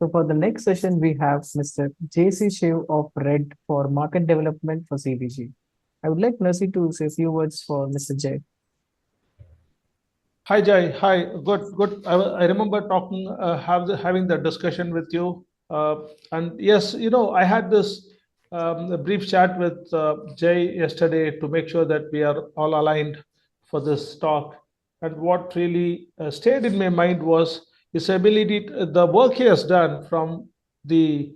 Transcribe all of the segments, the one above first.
So for the next session, we have Mr. C Shiv of Red for Market Development for CBG. I would like Mercy to say a few words for Mr. Jay. Hi Jai, hi. Good, good. I remember talking, having the discussion with you, and yes, I had this a brief chat with Jay yesterday to make sure that we are all aligned for this talk. And what really stayed in my mind was his ability, the work he has done the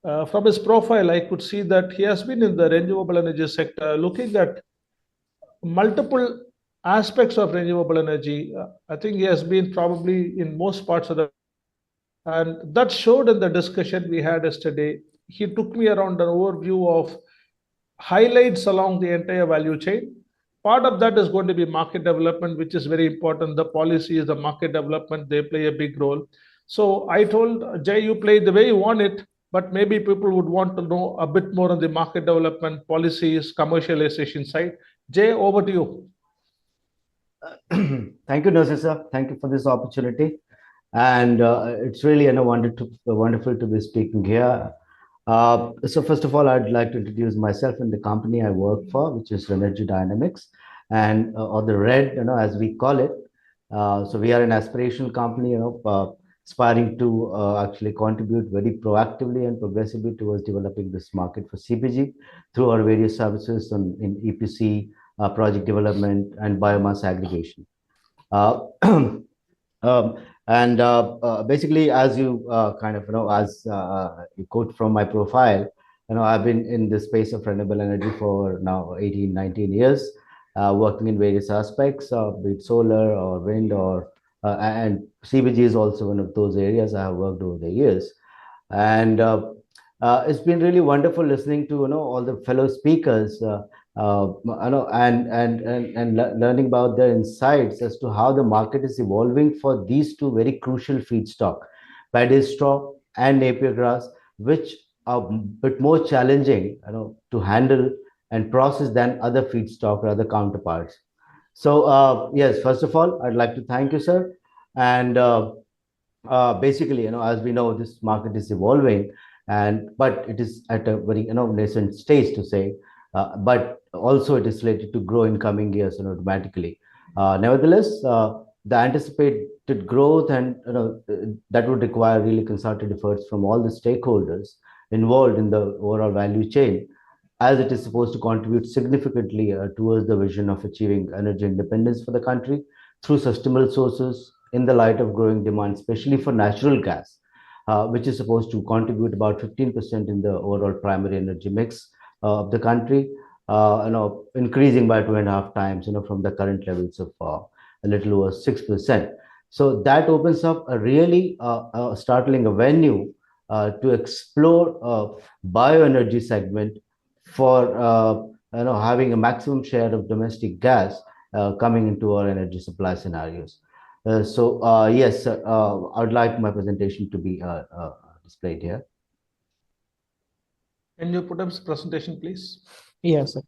from his profile. I could see that he has been in the renewable energy sector, looking at multiple aspects of renewable energy. I think he has been probably in most parts of the, and that showed in the discussion we had yesterday. He took me around an overview of highlights along the entire value chain. Part of that is going to be market development, which is very important. The policy is the market development, they play a big role. So I told Jay, you play the way you want it, but maybe people would want to know a bit more on the market development, policies, commercialization side. Jay, over to you. Thank you, Narsir sir. Thank you for this opportunity. And it's really wonderful to be speaking here. So first of all, I'd like to introduce myself and the company I work for, which is REnergy Dynamics, and or the RED, as we call it. So we are an aspirational company, aspiring to actually contribute very proactively and progressively towards developing this market for CBG through our various services in EPC, project development, and biomass aggregation. Basically, as you as you quote from my profile, I've been in the space of renewable energy for now 18, 19 years, working in various aspects, be it solar or wind and CBG is also one of those areas I have worked over the years. And it's been really wonderful listening to all the fellow speakers, and learning about their insights as to how the market is evolving for these two very crucial feedstock, paddy straw and Napier grass, which are a bit more challenging, to handle and process than other feedstock or other counterparts. So yes, first of all, I'd like to thank you, sir. And basically, as we know, this market is evolving, but it is at a very nascent stage to say, but also it is slated to grow in coming years dramatically. Nevertheless, the anticipated growth and that would require really concerted efforts from all the stakeholders involved in the overall value chain, as it is supposed to contribute significantly towards the vision of achieving energy independence for the country through sustainable sources in the light of growing demand, especially for natural gas, which is supposed to contribute about 15% in the overall primary energy mix of the country, increasing by 2.5 times, from the current levels of a little over 6%. So that opens up a really startling avenue to explore bioenergy segment for having a maximum share of domestic gas coming into our energy supply scenarios. Yes, I would like my presentation to be displayed here. Can you put up the presentation, please? Yes, sir.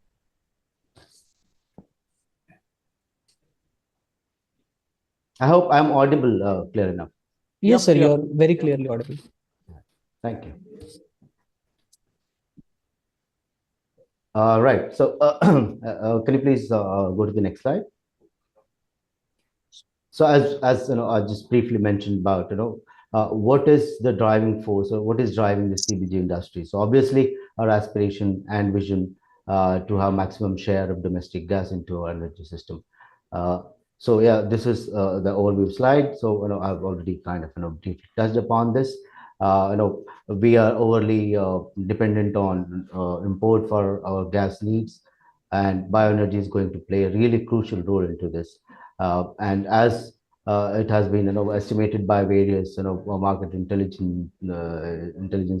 I hope I'm audible clear enough. Yes, sir, you're very clearly audible. Thank you. Right. So can you please go to the next slide? So as I just briefly mentioned about, what is the driving force or what is driving the CBG industry? So obviously our aspiration and vision to have maximum share of domestic gas into our energy system. So yeah, this is the overview slide. So I've already kind of briefly touched upon this. We are overly dependent on import for our gas needs, and bioenergy is going to play a really crucial role into this. And as it has been estimated by various market intelligence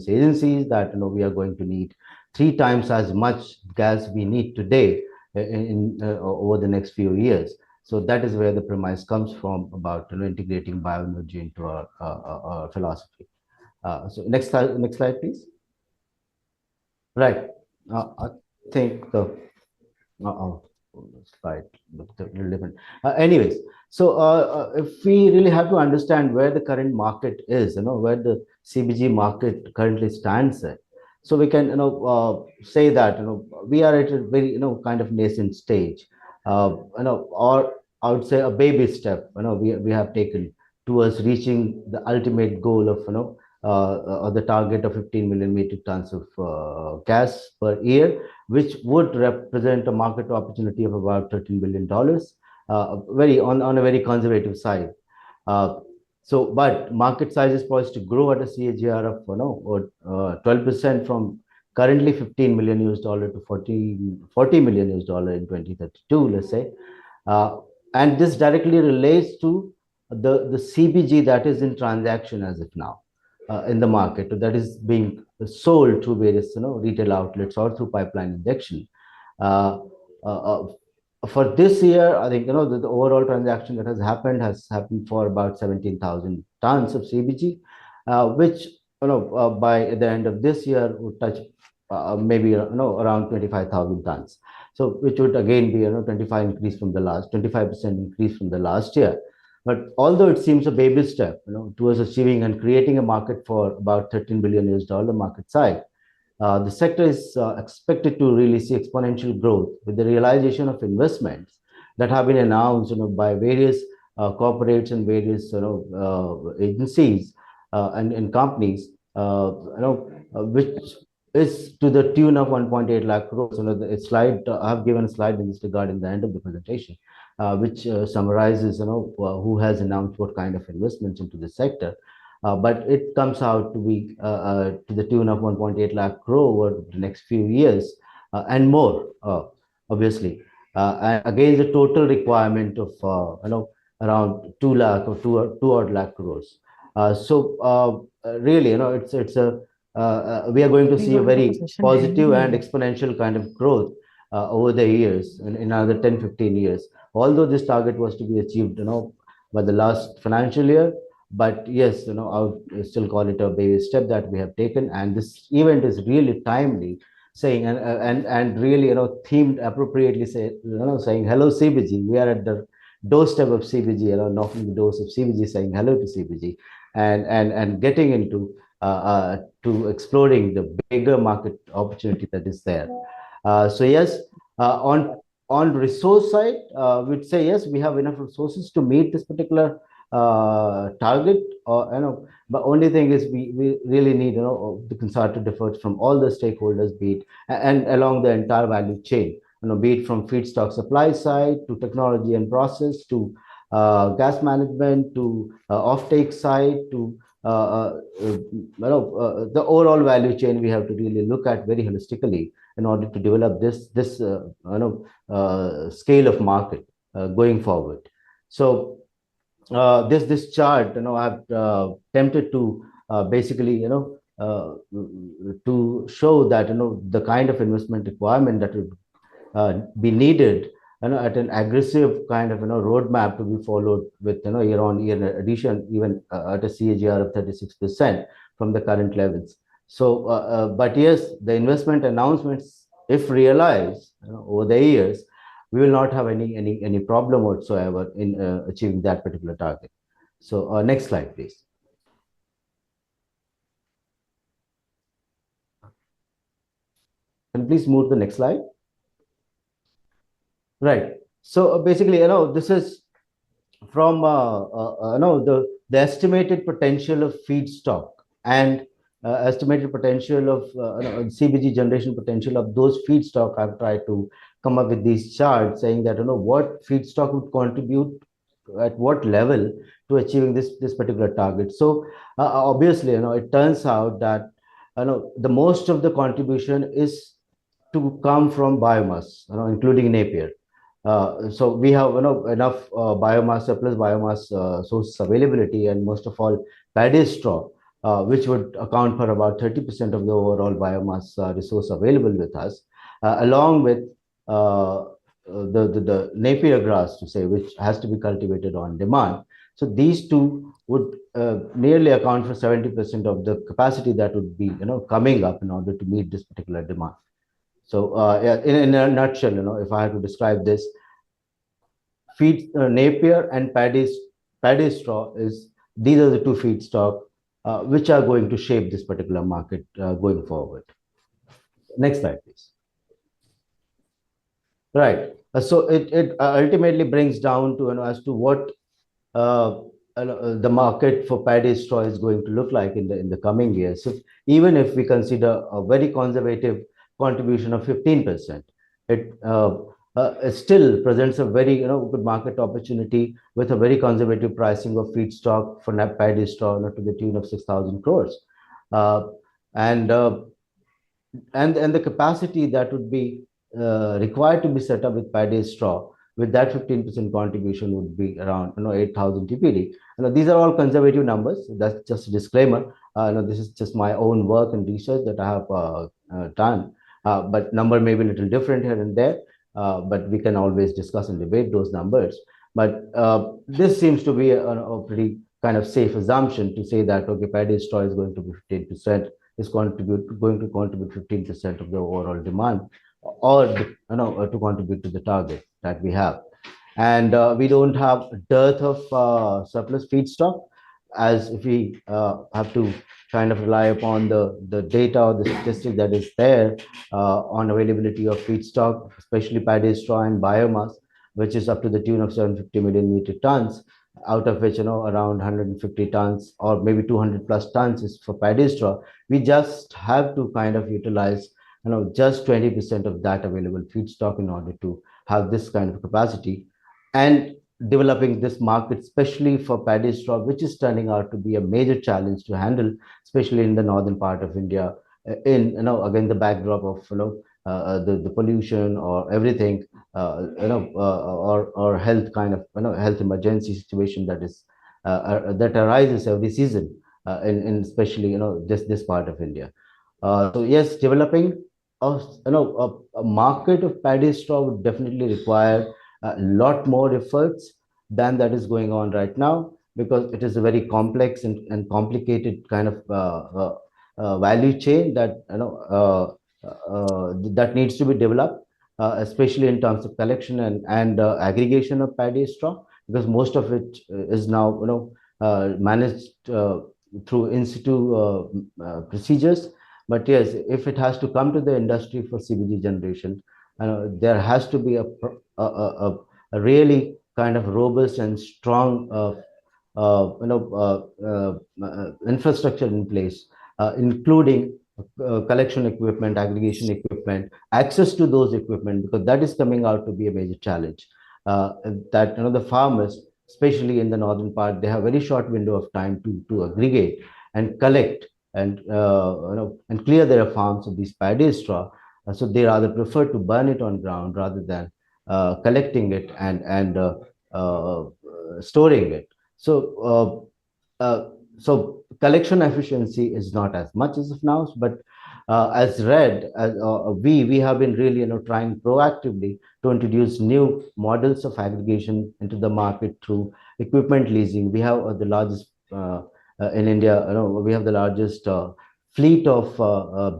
agencies that we are going to need 3 times as much gas we need today over the next few years. So that is where the premise comes from about integrating bioenergy into our philosophy. So next slide, please. Right. I think the oh, slide looked a little different. Anyways, so if we really have to understand where the current market is, where the CBG market currently stands at, so we can say that we are at a very kind of nascent stage, or I would say a baby step we have taken towards reaching the ultimate goal of or the target of 15 million metric tons of gas per year, which would represent a market opportunity of about $13 billion, very on a very conservative side. Uh, but market size is poised to grow at a CAGR of 12% from currently 15 million US dollar to 40 million US dollar in 2032, let's say. And this directly relates to the CBG that is in transaction as of now in the market, that is being sold through various retail outlets or through pipeline injection. Uh, uh, for this year, I think the overall transaction that has happened for about 17,000 tons of CBG, which by the end of this year would touch maybe around 25,000 tons. So which would again be 25% increase from the last year. But although it seems a baby step, towards achieving and creating a market for about 13 billion US dollar market size, the sector is expected to really see exponential growth with the realization of investments that have been announced, by various corporates and various, agencies and companies, which is to the tune of 1.8 lakh crores. The slide I have given a slide in this regard in the end of the presentation, which summarizes, who has announced what kind of investments into the sector. But it comes out to be to the tune of 1.8 lakh crore over the next few years and more, obviously. And again, the total requirement of around 2 lakh or 2 odd lakh crores. Really, it's a we are going to see a very positive and exponential kind of growth over the years in another 10-15 years. Although this target was to be achieved, by the last financial year, but yes, I would still call it a baby step that we have taken, and this event is really timely, saying and really themed appropriately, saying hello CBG. We are at the doorstep of CBG, knocking the doors of CBG, saying hello to CBG, and getting into to exploring the bigger market opportunity that is there. So yes, on resource side, we'd say yes, we have enough resources to meet this particular target, or but only thing is we really need the concerted efforts from all the stakeholders, be it and along the entire value chain, be it from feedstock supply side to technology and process to gas management to offtake side to the overall value chain. We have to really look at very holistically in order to develop this scale of market going forward. So this chart, I've tempted to basically to show that the kind of investment requirement that would be needed at an aggressive kind of roadmap to be followed with year on year addition, even at a CAGR of 36% from the current levels. So but yes, the investment announcements, if realized over the years, we will not have any problem whatsoever in achieving that particular target. So next slide, please. Can you please move to the next slide? Right. So basically, this is from the estimated potential of feedstock and estimated potential of CBG generation potential of those feedstock. I've tried to come up with these charts saying that what feedstock would contribute at what level to achieving this particular target. So obviously, it turns out that the most of the contribution is to come from biomass, including Napier. So we have enough biomass, surplus biomass sources availability, and most of all paddy straw, which would account for about 30% of the overall biomass resource available with us, along with the Napier grass, to say, which has to be cultivated on demand. So these two would nearly account for 70% of the capacity that would be coming up in order to meet this particular demand. So yeah, in a nutshell, if I had to describe this, Napier and paddy straw is these are the two feedstock which are going to shape this particular market going forward. Next slide, please. Right. So it ultimately brings down to as to what the market for paddy straw is going to look like in the coming years. So even if we consider a very conservative contribution of 15%, it still presents a very good market opportunity with a very conservative pricing of feedstock for paddy straw to the tune of 6,000 crores, and the capacity that would be required to be set up with paddy straw with that 15% contribution would be around 8,000 TPD. These are all conservative numbers. That's just a disclaimer. This is just my own work and research that I have done. But number may be a little different here and there. But we can always discuss and debate those numbers. But this seems to be a pretty kind of safe assumption to say that okay, paddy straw is going to be 15%, is going to contribute 15% of the overall demand, or to contribute to the target that we have. And we don't have a dearth of surplus feedstock, as if we have to kind of rely upon the data or the statistic that is there on availability of feedstock, especially paddy straw and biomass, which is up to the tune of 750 million metric tons, out of which around 150 tons or maybe 200 plus tons is for paddy straw. We just have to kind of utilize just 20% of that available feedstock in order to have this kind of capacity. And developing this market, especially for paddy straw, which is turning out to be a major challenge to handle, especially in the northern part of India, in again the backdrop of the pollution or everything, or health kind of health emergency situation that is that arises every season in especially this part of India. So yes, developing a market of paddy straw would definitely require a lot more efforts than that is going on right now, because it is a very complex and complicated kind of value chain that that needs to be developed, especially in terms of collection and aggregation of paddy straw, because most of it is now managed through in situ procedures. But yes, if it has to come to the industry for CBG generation, there has to be a really kind of robust and strong infrastructure in place, including collection equipment, aggregation equipment, access to those equipment, because that is coming out to be a major challenge. That the farmers, especially in the northern part, they have very short window of time to aggregate and collect and and clear their farms of these paddy straw. So they rather prefer to burn it on ground rather than collecting it and storing it. So collection efficiency is not as much as of now, but as we have been really trying proactively to introduce new models of aggregation into the market through equipment leasing. We have the largest in India. We have the largest fleet of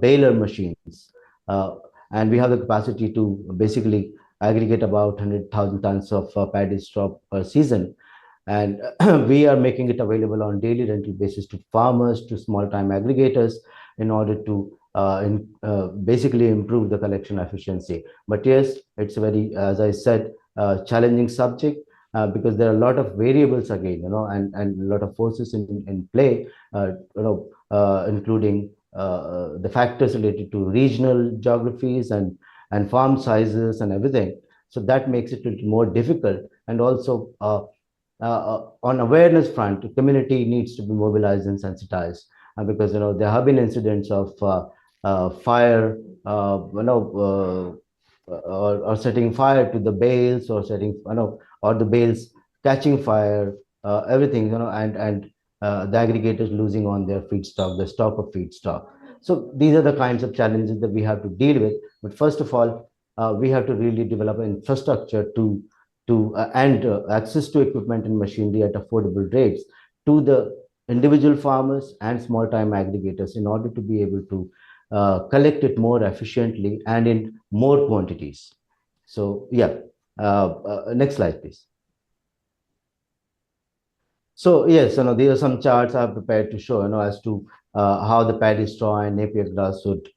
baler machines, and we have the capacity to basically aggregate about 100,000 tons of paddy straw per season. And we are making it available on daily rental basis to farmers, to small-time aggregators, in order to basically improve the collection efficiency. But yes, it's a very, as I said, challenging subject, because there are a lot of variables again, and a lot of forces in play, including the factors related to regional geographies and farm sizes and everything. So that makes it a little more difficult. And also on awareness front, the community needs to be mobilized and sensitized, because there have been incidents of fire, or setting fire to the bales, or setting or the bales catching fire, everything, and the aggregators losing on their feedstock, the stock of feedstock. So these are the kinds of challenges that we have to deal with. But first of all, we have to really develop an infrastructure and access to equipment and machinery at affordable rates to the individual farmers and small time aggregators, in order to be able to collect it more efficiently and in more quantities. So yeah, next slide, please. So yes, these are some charts I've prepared to show, as to how the paddy straw and Napier grass would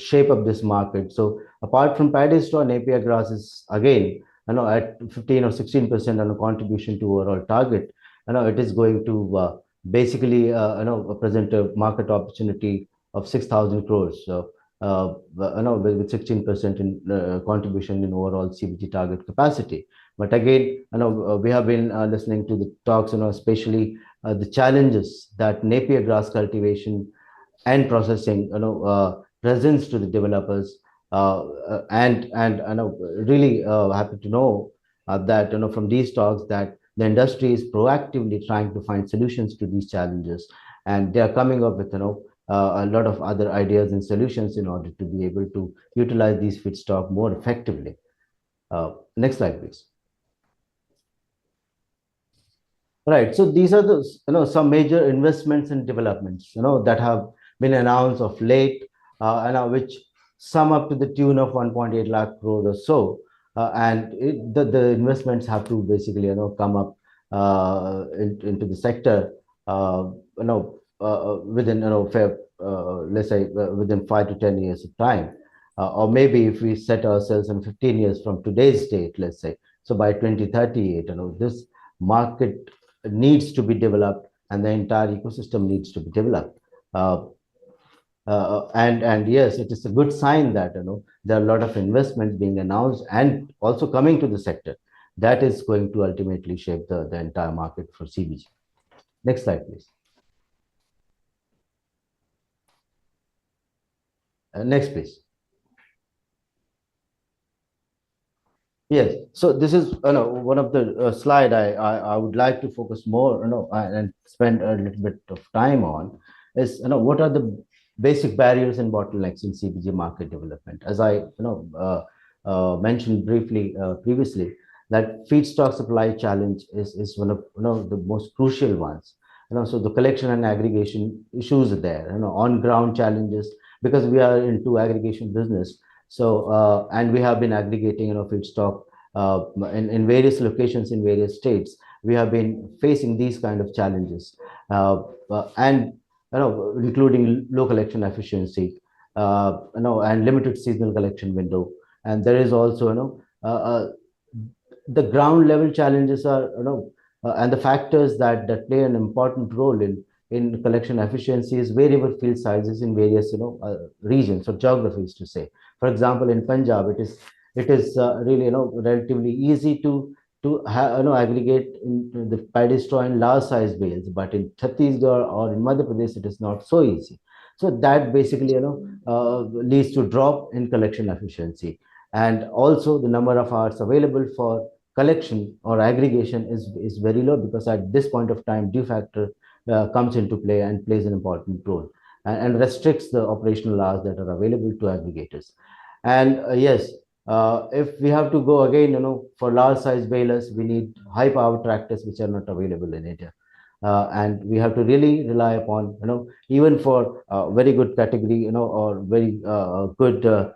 shape up this market. So apart from paddy straw, Napier grass is again, at 15 or 16% on a contribution to overall target. It is going to basically, present a market opportunity of 6,000 crores. So, with 16% in contribution in overall CBG target capacity. But again, we have been listening to the talks, especially the challenges that Napier grass cultivation and processing, presents to the developers, and really happy to know that from these talks that the industry is proactively trying to find solutions to these challenges, and they are coming up with a lot of other ideas and solutions in order to be able to utilize these feedstock more effectively. Next slide, please. Right. So these are the some major investments and developments that have been announced of late, and which sum up to the tune of 1.8 lakh crore or so. And the investments have to basically come up into the sector, within fair, let's say within 5 to 10 years of time, or maybe if we set ourselves in 15 years from today's date, let's say, so by 2038, this market needs to be developed, and the entire ecosystem needs to be developed. And yes, it is a good sign that there are a lot of investments being announced and also coming to the sector that is going to ultimately shape the entire market for CBG. Next slide, please. Next, please. Yes, so this is one of the slide I would like to focus more and spend a little bit of time on is what are the basic barriers and bottlenecks in CBG market development. As I mentioned briefly previously, that feedstock supply challenge is one of the most crucial ones. So the collection and aggregation issues are there. On ground challenges, because we are into aggregation business. So, and we have been aggregating, feedstock in various locations in various states. We have been facing these kind of challenges, and including low collection efficiency, and limited seasonal collection window. And there is also, the ground level challenges are, and the factors that play an important role in collection efficiency is variable field sizes in various regions or geographies, to say. For example, in Punjab, it is really relatively easy to aggregate in the paddy straw in large size bales, but in Chhattisgarh or in Madhya Pradesh it is not so easy. So that basically leads to drop in collection efficiency, and also the number of hours available for collection or aggregation is very low, because at this point of time due factor comes into play and plays an important role, and restricts the operational hours that are available to aggregators. And yes, if we have to go again, for large size balers, we need high power tractors which are not available in India. And we have to really rely upon, even for very good category, or very good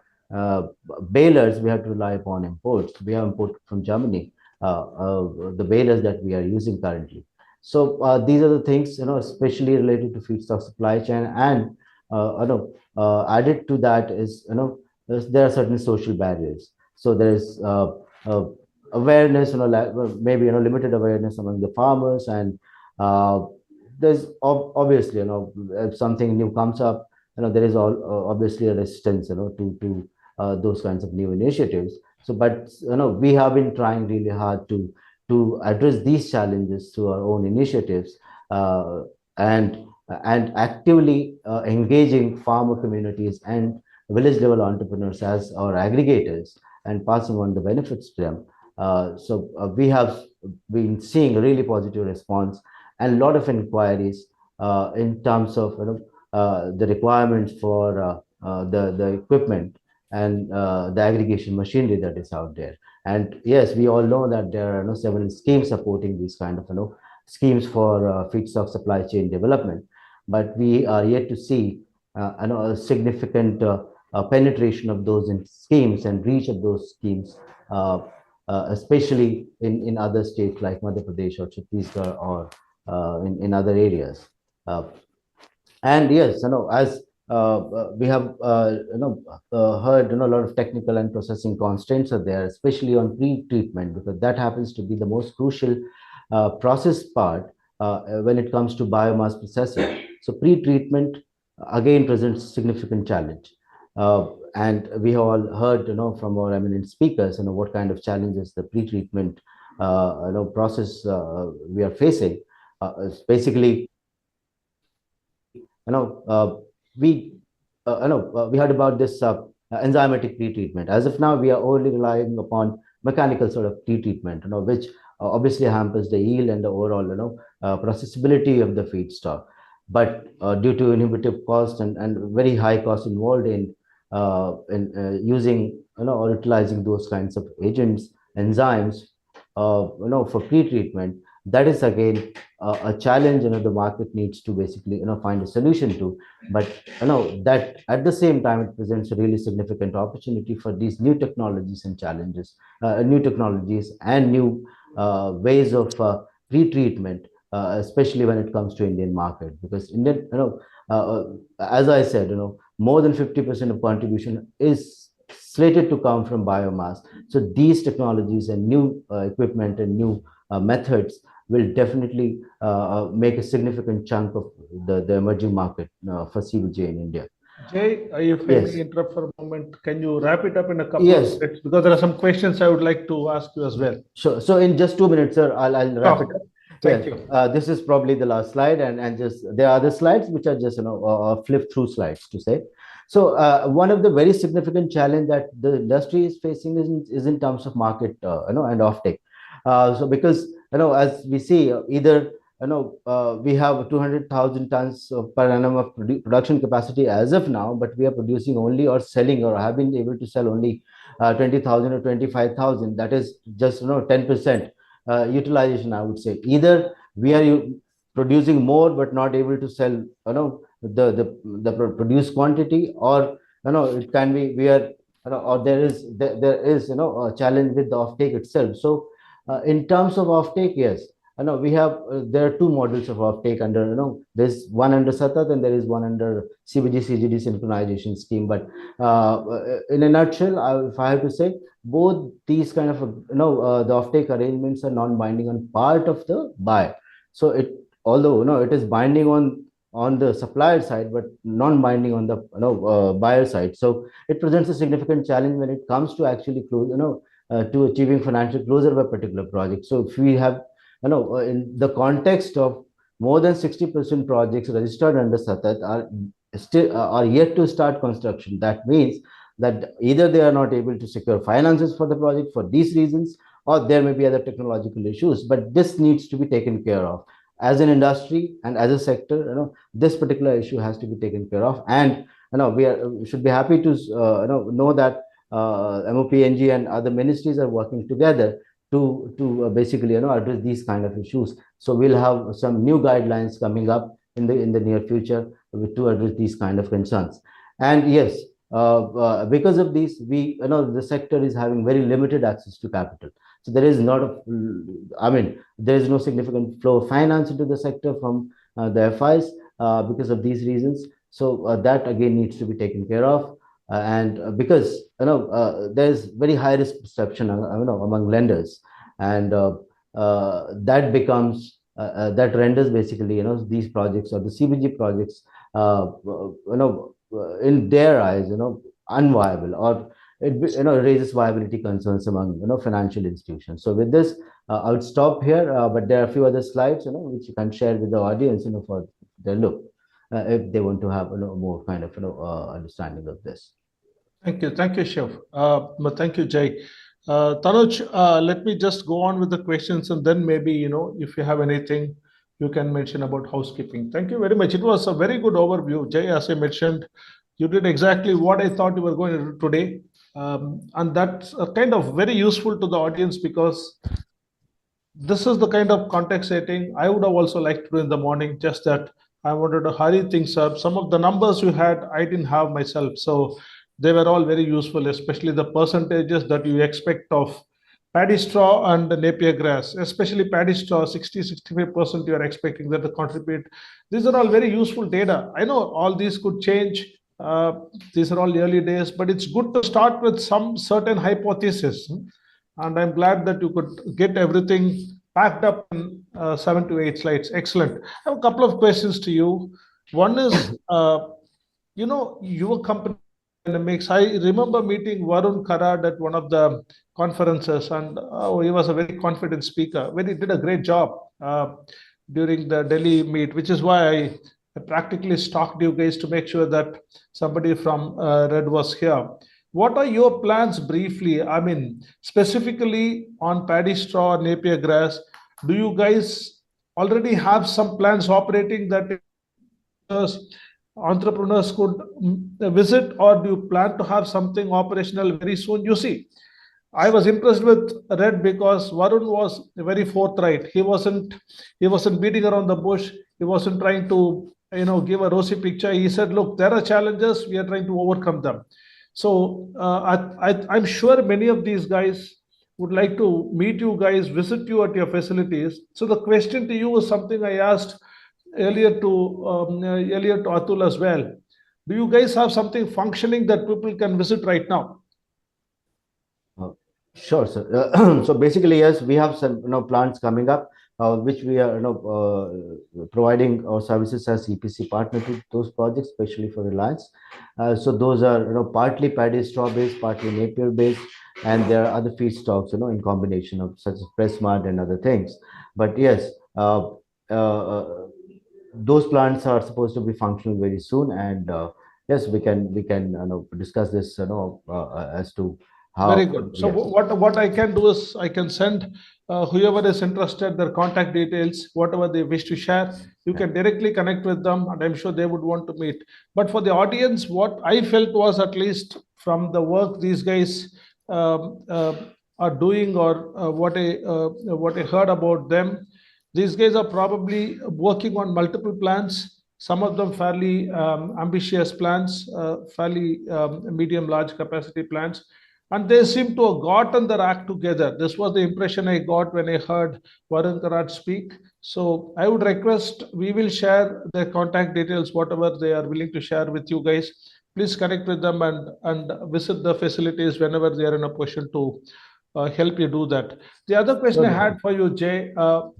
balers, we have to rely upon imports. We have imported from Germany the balers that we are using currently. So these are the things, especially related to feedstock supply chain, and added to that is, there are certain social barriers. So there is awareness, maybe limited awareness among the farmers, and there's obviously, if something new comes up, there is obviously a resistance, to those kinds of new initiatives. So, but we have been trying really hard to to address these challenges through our own initiatives, uh, and actively engaging farmer communities and village level entrepreneurs as our aggregators and passing on the benefits to them. We have been seeing a really positive response and a lot of inquiries in terms of the requirements for the equipment and the aggregation machinery that is out there. And yes, we all know that there are several schemes supporting these kind of schemes for feedstock supply chain development, but we are yet to see a significant penetration of those in schemes and reach of those schemes, especially in other states like Madhya Pradesh or Chhattisgarh or in other areas. Uh, and yes, as we have heard, a lot of technical and processing constraints are there, especially on pre-treatment, because that happens to be the most crucial process part when it comes to biomass processing. So pre-treatment again presents significant challenge. And we have all heard, from our eminent speakers, what kind of challenges the pre-treatment process we are facing. Basically, we heard about this enzymatic pre-treatment. As of now, we are only relying upon mechanical sort of pre-treatment, which obviously hampers the yield and the overall, processability of the feedstock. But due to inhibitive cost and very high cost involved in using, or utilizing those kinds of agents, enzymes, for pre-treatment, that is again a challenge, the market needs to basically, find a solution to. But that at the same time, it presents a really significant opportunity for these new technologies and challenges, new technologies and new ways of pre-treatment, especially when it comes to Indian market, because Indian, as I said, more than 50% of contribution is slated to come from biomass. So these technologies and new equipment and new methods will definitely make a significant chunk of the emerging market for CBG in India. Jay, if I Yes. may interrupt for a moment, can you wrap it up in a couple Yes. of minutes? Because there are some questions I would like to ask you as well. Sure. So in just 2 minutes, sir, I'll wrap it up. Thank Yes. you. This is probably the last slide, and just there are other slides which are just flip through slides to say. So one of the very significant challenge that the industry is facing is in terms of market, and offtake. So because as we see, either we have 200,000 tons of per annum of production capacity as of now, but we are producing only or selling or have been able to sell only 20,000 or 25,000. That is just 10% utilization, I would say. Either we are producing more but not able to sell the produced quantity, or it can be we are or there is a challenge with the offtake itself. So in terms of offtake, yes, we have there are two models of offtake under, there's one under Satat and there is one under CBG CGD synchronization scheme. But in a nutshell, if I have to say, both these kind of the offtake arrangements are non-binding on part of the buyer. So it, although it is binding on the supplier side, but non-binding on the buyer side. So it presents a significant challenge when it comes to actually close, to achieving financial closure of a particular project. So if we have, in the context of more than 60% projects registered under Satat are yet to start construction. That means that either they are not able to secure finances for the project for these reasons, or there may be other technological issues. But this needs to be taken care of as an industry and as a sector. This particular issue has to be taken care of, and we should be happy to know that MOPNG and other ministries are working together to basically address these kind of issues. So we'll have some new guidelines coming up in the near future to address these kind of concerns. And yes, because of these, the sector is having very limited access to capital. So there is not there is no significant flow of finance into the sector from the FIs because of these reasons. So that again needs to be taken care of. And because there's very high risk perception among lenders, and that becomes that renders basically these projects or the CBG projects in their eyes unviable, or raises viability concerns among financial institutions. So with this, I would stop here. But there are a few other slides which you can share with the audience for their look if they want to have more kind of understanding of this. Thank you, Shiv. Thank you, Jay. Tanuj, let me just go on with the questions, and then maybe if you have anything you can mention about housekeeping. Thank you very much. It was a very good overview, Jay. As I mentioned, you did exactly what I thought you were going to do today, and that's kind of very useful to the audience because this is the kind of context setting I would have also liked to do in the morning, just that I wanted to hurry things up. Some of the numbers you had, I didn't have myself. So they were all very useful, especially the percentages that you expect of paddy straw and the Napier grass, especially paddy straw, 60-65% you are expecting that to contribute. These are all very useful data. I know all these could change. These are all early days, but it's good to start with some certain hypothesis. And I'm glad that you could get everything packed up in 7 to 8 slides. Excellent. I have a couple of questions to you. One is, your company dynamics. I remember meeting Varun Karad at one of the conferences, and he was a very confident speaker. He did a great job during the Delhi meet, which is why I practically stalked you guys to make sure that somebody from Red was here. What are your plans briefly? I mean, specifically on paddy straw, Napier grass. Do you guys already have some plans operating that entrepreneurs could visit, or do you plan to have something operational very soon? You see, I was impressed with Red because Varun was very forthright. He wasn't beating around the bush. He wasn't trying to give a rosy picture. He said, "Look, there are challenges. We are trying to overcome them." So I'm sure many of these guys would like to meet you guys, visit you at your facilities. So the question to you is something I asked earlier to Atul as well. Do you guys have something functioning that people can visit right now? Sure, sir. So basically, yes, we have some plants coming up, which we are providing our services as EPC partner to those projects, especially for Reliance. So those are partly paddy straw based, partly Napier based, and there are other feedstocks in combination of such as press mud and other things. But yes, those plants are supposed to be functional very soon, and yes, we can discuss this as to how. Very good. So Yes. what I can do is I can send whoever is interested their contact details, whatever they wish to share. You can directly connect with them, and I'm sure they would want to meet. But for the audience, what I felt was, at least from the work these guys are doing, or what I heard about them, these guys are probably working on multiple plans. Some of them fairly ambitious plans, fairly medium large capacity plans, and they seem to have gotten their act together. This was the impression I got when I heard Varun Karat speak. So I would request, we will share their contact details, whatever they are willing to share with you guys. Please connect with them and visit the facilities whenever they are in a position to help you do that. The other question I had for you, Jay,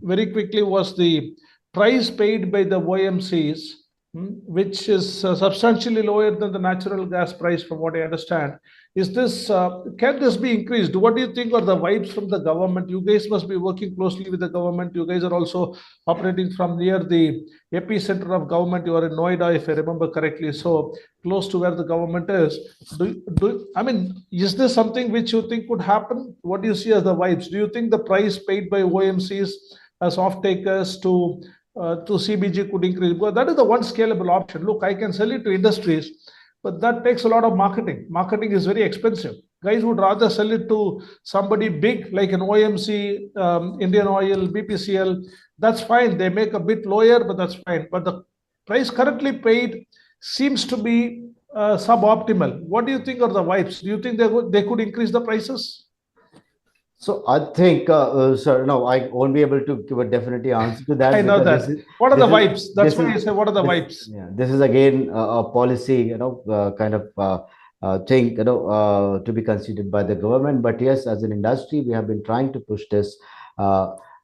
very quickly, was the price paid by the OMCs, which is substantially lower than the natural gas price, from what I understand. Is this can this be increased? What do you think are the vibes from the government? You guys must be working closely with the government. You guys are also operating from near the epicenter of government. You are in Noida, if I remember correctly, so close to where the government is. I mean, is this something which you think could happen? What do you see as the vibes? Do you think the price paid by OMCs as off takers to CBG could increase? Because that is the one scalable option. Look, I can sell it to industries, but that takes a lot of marketing. Marketing is very expensive. Guys would rather sell it to somebody big like an OMC, Indian Oil, BPCL. That's fine. They make a bit lower, but that's fine. But the price currently paid seems to be suboptimal. What do you think are the vibes? Do you think they could increase the prices? So I think, sir, no, I won't be able to give a definite answer to that. I know because that. What are the vibes? That's why I say, what are the this, vibes? yeah, this is again a policy, kind of thing, to be considered by the government. But yes, as an industry, we have been trying to push this,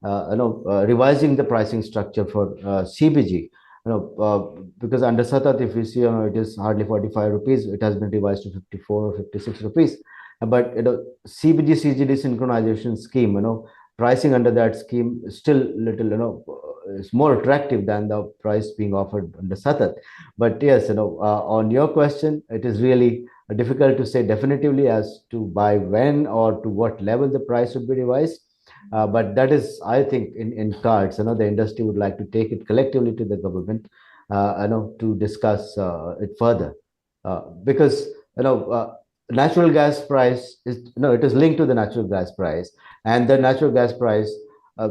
revising the pricing structure for CBG. Because under Satat, if you see, it is hardly 45 rupees. It has been revised to 54 or 56 rupees. But CBG CGD synchronization scheme, pricing under that scheme is still little, is more attractive than the price being offered under Satat. But yes, on your question, it is really difficult to say definitively as to by when or to what level the price would be revised. But that is, I think, in cards. The industry would like to take it collectively to the government, to discuss it further, because natural gas price is, it is linked to the natural gas price, and the natural gas price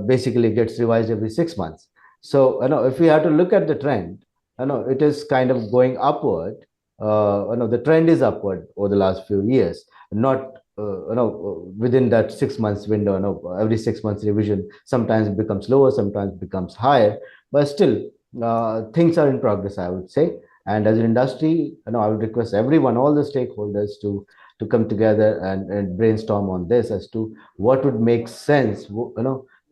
basically gets revised every 6 months. So if we have to look at the trend, it is kind of going upward. The trend is upward over the last few years, not within that 6 months window. Every 6 months revision, sometimes it becomes lower, sometimes it becomes higher, but still things are in progress, I would say. And as an industry, I would request everyone, all the stakeholders, to come together and brainstorm on this as to what would make sense,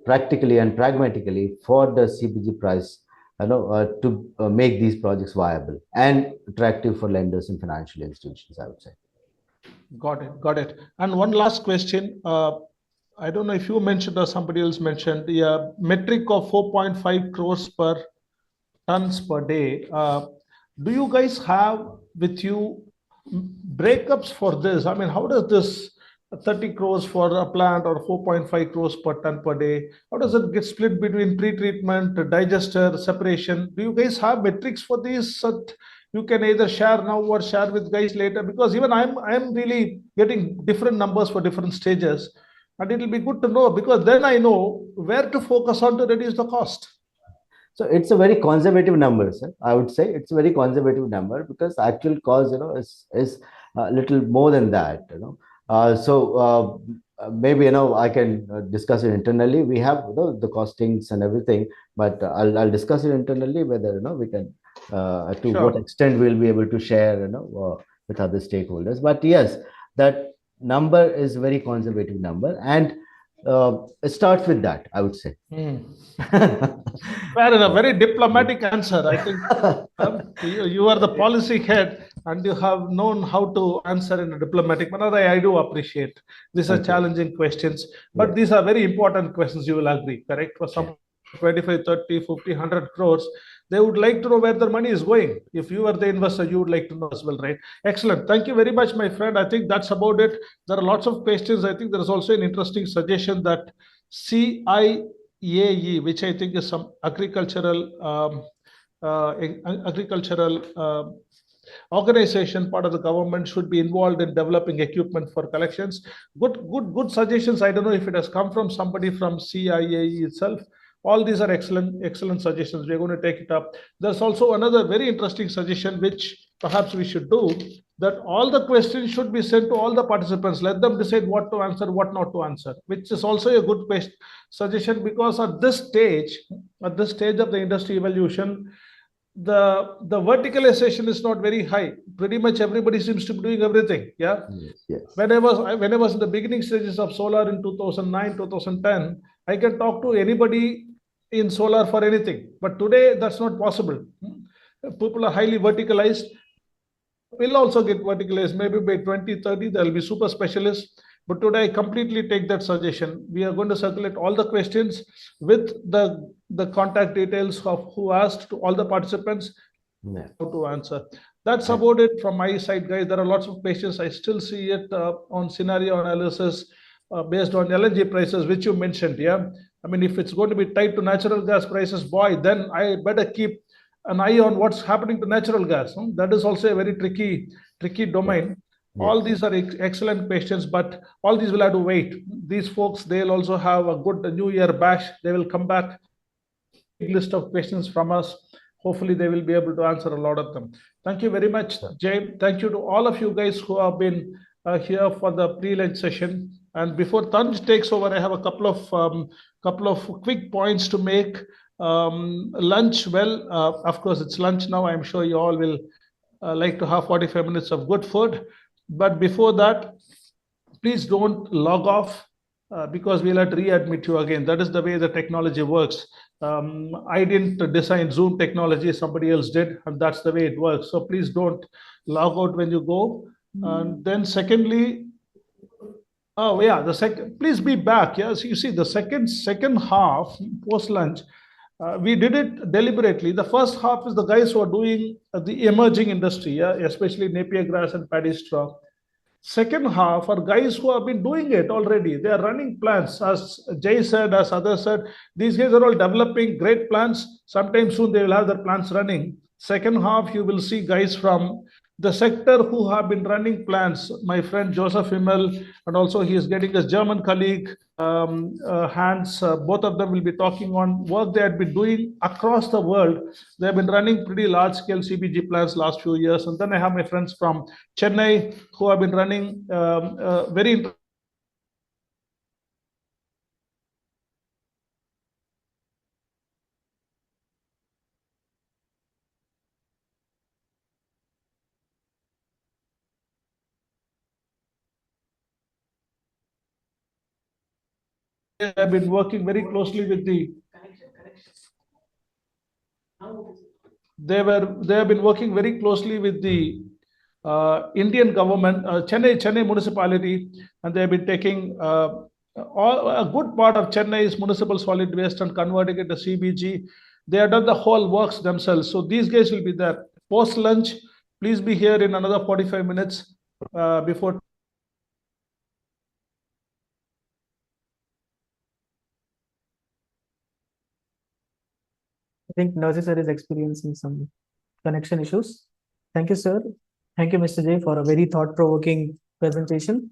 practically and pragmatically for the CBG price, to make these projects viable and attractive for lenders and financial institutions, I would say. Got it. And one last question. I don't know if you mentioned or somebody else mentioned the metric of 4.5 crores per tons per day. Do you guys have with you breakups for this? I mean, how does this 30 crores for a plant or 4.5 crores per ton per day, how does it get split between pre-treatment, digester, separation? Do you guys have metrics for these that you can either share now or share with guys later? Because even I'm really getting different numbers for different stages, and it'll be good to know, because then I know where to focus on to reduce the cost. So it's a very conservative number, sir. I would say it's a very conservative number, because actual cost, is a little more than that. So maybe I can discuss it internally. We have the costings and everything, but I'll discuss it internally whether we can to what extent we'll be able to share with other stakeholders. But yes, that number is a very conservative number, and it starts with that, I would say. Fair enough. Very diplomatic answer. I think you are the policy head and you have known how to answer in a diplomatic manner. I do appreciate. These are challenging questions, but these are very important questions. You will agree, correct? For some 25, 30, 50, 100 crores, they would like to know where their money is going. If you are the investor, you would like to know as well, right? Excellent. Thank you very much, my friend. I think that's about it. There are lots of questions. I think there is also an interesting suggestion that CIAE, which I think is some agricultural organization, part of the government, should be involved in developing equipment for collections. Good suggestions. I don't know if it has come from somebody from CIAE itself. All these are excellent suggestions. We're going to take it up. There's also another very interesting suggestion, which perhaps we should do, that all the questions should be sent to all the participants. Let them decide what to answer, what not to answer, which is also a good suggestion, because at this stage of the industry evolution, the verticalization is not very high. Pretty much everybody seems to be doing everything. Yeah. Yes. When I was in the beginning stages of solar in 2009, 2010, I can talk to anybody in solar for anything. But today, that's not possible. People are highly verticalized. Will also get verticalized. Maybe by 2030, there will be super specialists. But today, I completely take that suggestion. We are going to circulate all the questions with the contact details of who asked to all the participants, how to answer. That's about it from my side, guys. There are lots of questions. I still see it on scenario analysis based on LNG prices, which you mentioned. Yeah, I mean, if it's going to be tied to natural gas prices, boy, then I better keep an eye on what's happening to natural gas. That is also a very tricky domain. All these are excellent questions, but all these will have to wait. These folks, they'll also have a good New Year bash. They will come back, big list of questions from us. Hopefully, they will be able to answer a lot of them. Thank you very much, Jay. Thank you to all of you guys who have been here for the pre-lunch session. And before Tanj takes over, I have a couple of quick points to make. Lunch, well, of course, it's lunch now. I'm sure you all will like to have 45 minutes of good food. But before that, please don't log off because we'll have to readmit you again. That is the way the technology works. I didn't design Zoom technology, somebody else did, and that's the way it works. So please don't log out when you go. And then secondly, Oh yeah, the second. Please be back. Yes, you see the second half post lunch. We did it deliberately. The first half is the guys who are doing the emerging industry, yeah, especially Napier grass and paddy straw. Second half are guys who have been doing it already. They are running plants, as Jay said, as others said. These guys are all developing great plants. Sometime soon they will have their plants running. Second half, you will see guys from the sector who have been running plants. My friend Joseph Himmel, and also he is getting his German colleague Hans. Both of them will be talking on work they had been doing across the world. They have been running pretty large scale CBG plants last few years. And then I have my friends from Chennai who have been running very. Have been working very closely with the. They have been working very closely with the Indian government, Chennai municipality, and they have been taking a good part of Chennai's municipal solid waste and converting it to CBG. They have done the whole works themselves. So these guys will be there post lunch. Please be here in another 45 minutes before. I think Nazi sir is experiencing some connection issues. Thank you, sir. Thank you, Mr. J, for a very thought-provoking presentation.